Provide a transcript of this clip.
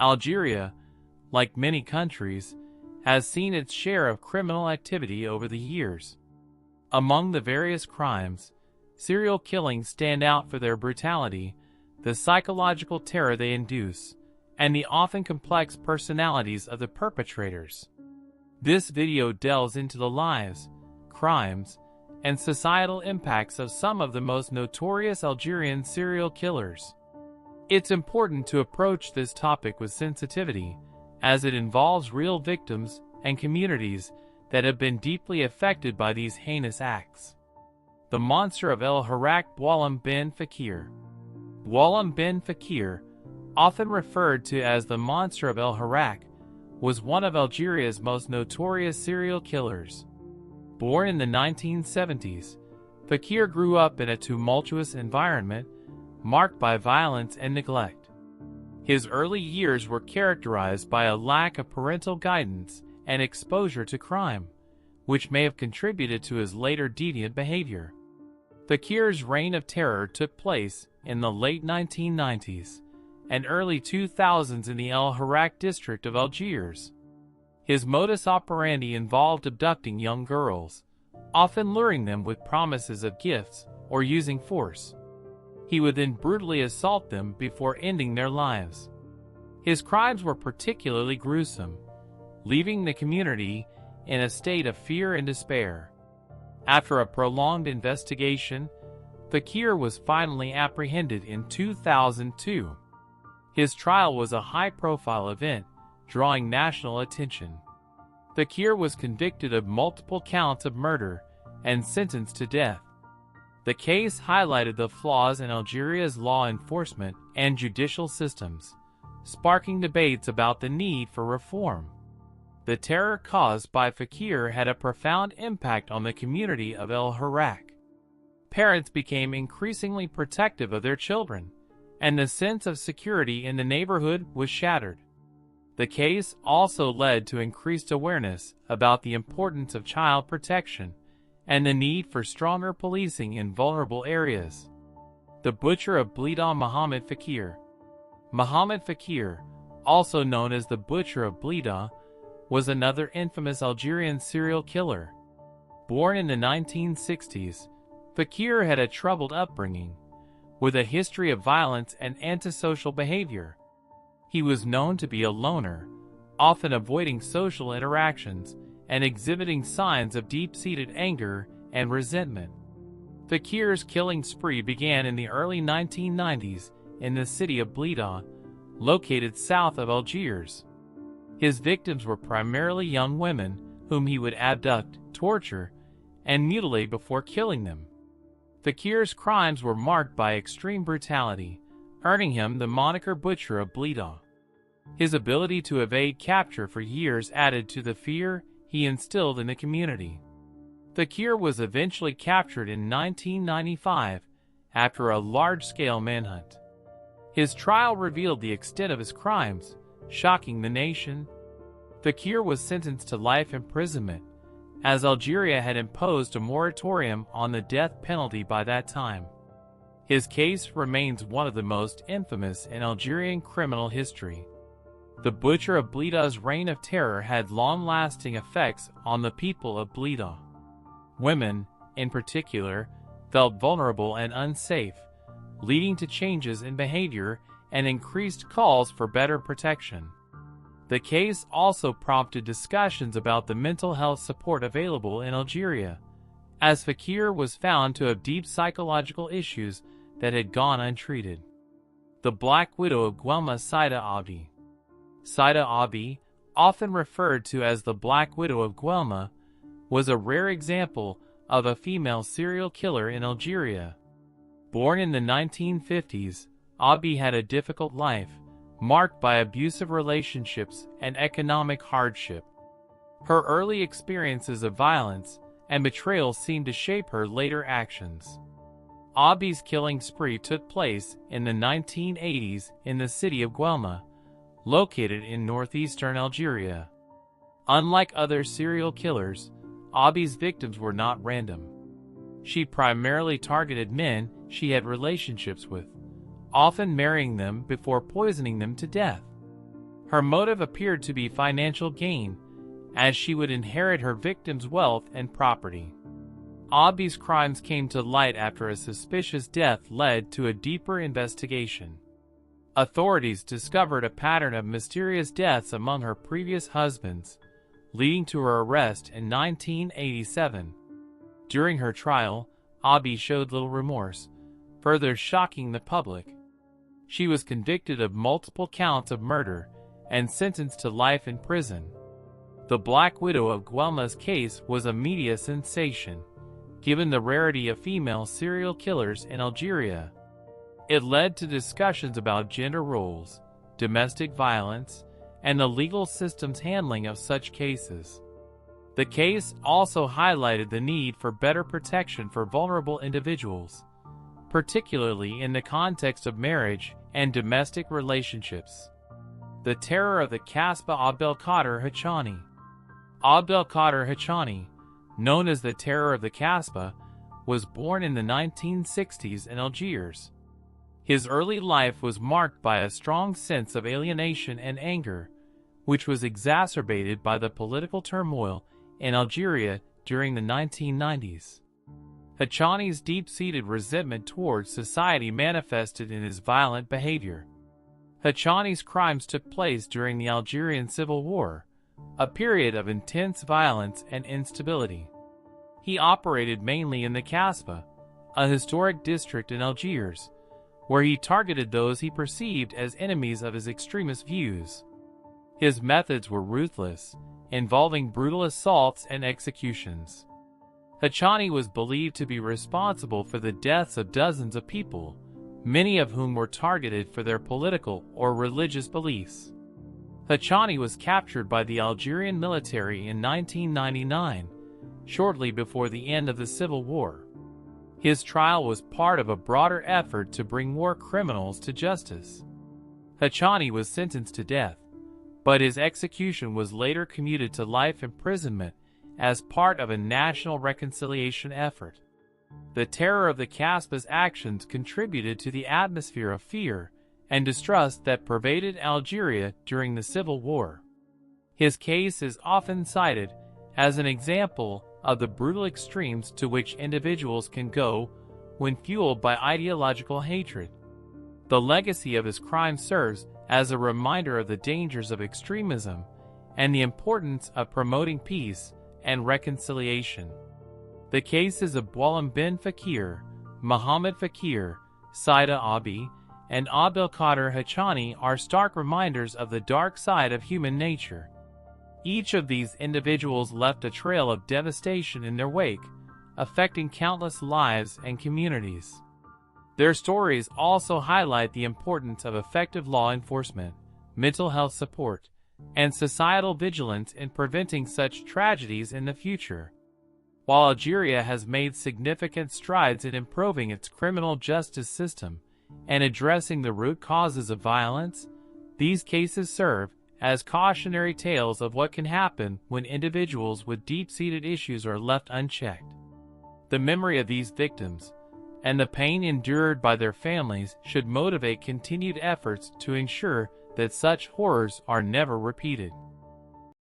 Algeria, like many countries, has seen its share of criminal activity over the years. Among the various crimes, serial killings stand out for their brutality, the psychological terror they induce, and the often complex personalities of the perpetrators. This video delves into the lives, crimes, and societal impacts of some of the most notorious Algerian serial killers. It's important to approach this topic with sensitivity, as it involves real victims and communities that have been deeply affected by these heinous acts. The Monster of El Harak. Boualem bin Fakir. Boualem bin Fakir, often referred to as the Monster of El Harak, was one of Algeria's most notorious serial killers. Born in the 1970s, Fakir grew up in a tumultuous environment marked by violence and neglect. His early years were characterized by a lack of parental guidance and exposure to crime, which may have contributed to his later deviant behavior. Fakir's reign of terror took place in the late 1990s and early 2000s in the El Harak district of Algiers. His modus operandi involved abducting young girls, often luring them with promises of gifts or using force. He would then brutally assault them before ending their lives. His crimes were particularly gruesome, leaving the community in a state of fear and despair. After a prolonged investigation, Fakir was finally apprehended in 2002. His trial was a high-profile event, drawing national attention. Fakir was convicted of multiple counts of murder and sentenced to death. The case highlighted the flaws in Algeria's law enforcement and judicial systems, sparking debates about the need for reform. The terror caused by Fakir had a profound impact on the community of El Harak. Parents became increasingly protective of their children, and the sense of security in the neighborhood was shattered. The case also led to increased awareness about the importance of child protection and the need for stronger policing in vulnerable areas. The Butcher of Belda. Mohammed Fakir. Mohammed Fakir, also known as the Butcher of Belda, was another infamous Algerian serial killer. Born in the 1960s, Fakir had a troubled upbringing, with a history of violence and antisocial behavior. He was known to be a loner, often avoiding social interactions and exhibiting signs of deep-seated anger and resentment. Fakir's killing spree began in the early 1990s in the city of Blida, located south of Algiers. His victims were primarily young women whom he would abduct, torture, and mutilate before killing them. Fakir's crimes were marked by extreme brutality, earning him the moniker Butcher of Belda. His ability to evade capture for years added to the fear he instilled in the community. Fakir was eventually captured in 1995 after a large-scale manhunt. His trial revealed the extent of his crimes, shocking the nation. Fakir was sentenced to life imprisonment, as Algeria had imposed a moratorium on the death penalty by that time. His case remains one of the most infamous in Algerian criminal history. The Butcher of Belda's reign of terror had long-lasting effects on the people of Blida. Women, in particular, felt vulnerable and unsafe, leading to changes in behavior and increased calls for better protection. The case also prompted discussions about the mental health support available in Algeria, as Fakir was found to have deep psychological issues that had gone untreated. The Black Widow of Guelma. Saida Abdi. Saida Abdi, often referred to as the Black Widow of Guelma, was a rare example of a female serial killer in Algeria. Born in the 1950s, Abdi had a difficult life, marked by abusive relationships and economic hardship. Her early experiences of violence and betrayal seemed to shape her later actions. Abdi's killing spree took place in the 1980s in the city of Guelma, located in northeastern Algeria. Unlike other serial killers, Abdi's victims were not random. She primarily targeted men she had relationships with, often marrying them before poisoning them to death. Her motive appeared to be financial gain, as she would inherit her victim's wealth and property. Abdi's crimes came to light after a suspicious death led to a deeper investigation. Authorities discovered a pattern of mysterious deaths among her previous husbands, leading to her arrest in 1987. During her trial, Abdi showed little remorse, further shocking the public. She was convicted of multiple counts of murder and sentenced to life in prison. The Black Widow of Guelma's case was a media sensation, given the rarity of female serial killers in Algeria. It led to discussions about gender roles, domestic violence, and the legal system's handling of such cases. The case also highlighted the need for better protection for vulnerable individuals, particularly in the context of marriage and domestic relationships. The terror of the Casbah Abdelkader Hachani. Abdelkader Hachani, known as the Terror of the Casbah, was born in the 1960s in Algiers. His early life was marked by a strong sense of alienation and anger, which was exacerbated by the political turmoil in Algeria during the 1990s. Hachani's deep-seated resentment towards society manifested in his violent behavior. Hachani's crimes took place during the Algerian Civil War, a period of intense violence and instability. He operated mainly in the Casbah, a historic district in Algiers, where he targeted those he perceived as enemies of his extremist views. His methods were ruthless, involving brutal assaults and executions. Hachani was believed to be responsible for the deaths of dozens of people, many of whom were targeted for their political or religious beliefs. Hachani was captured by the Algerian military in 1999, shortly before the end of the Civil War. His trial was part of a broader effort to bring war criminals to justice. Hachani was sentenced to death, but his execution was later commuted to life imprisonment as part of a national reconciliation effort. The terror of the Casbah's actions contributed to the atmosphere of fear and distrust that pervaded Algeria during the Civil War. His case is often cited as an example of the brutal extremes to which individuals can go when fueled by ideological hatred. The legacy of his crime serves as a reminder of the dangers of extremism and the importance of promoting peace and reconciliation. The cases of Boualem bin Fakir, Mohammed Fekir, Saida Abdi, and Abdelkader Hachani are stark reminders of the dark side of human nature. Each of these individuals left a trail of devastation in their wake, affecting countless lives and communities. Their stories also highlight the importance of effective law enforcement, mental health support, and societal vigilance in preventing such tragedies in the future. While Algeria has made significant strides in improving its criminal justice system and addressing the root causes of violence, these cases serve as cautionary tales of what can happen when individuals with deep-seated issues are left unchecked. The memory of these victims and the pain endured by their families should motivate continued efforts to ensure that such horrors are never repeated.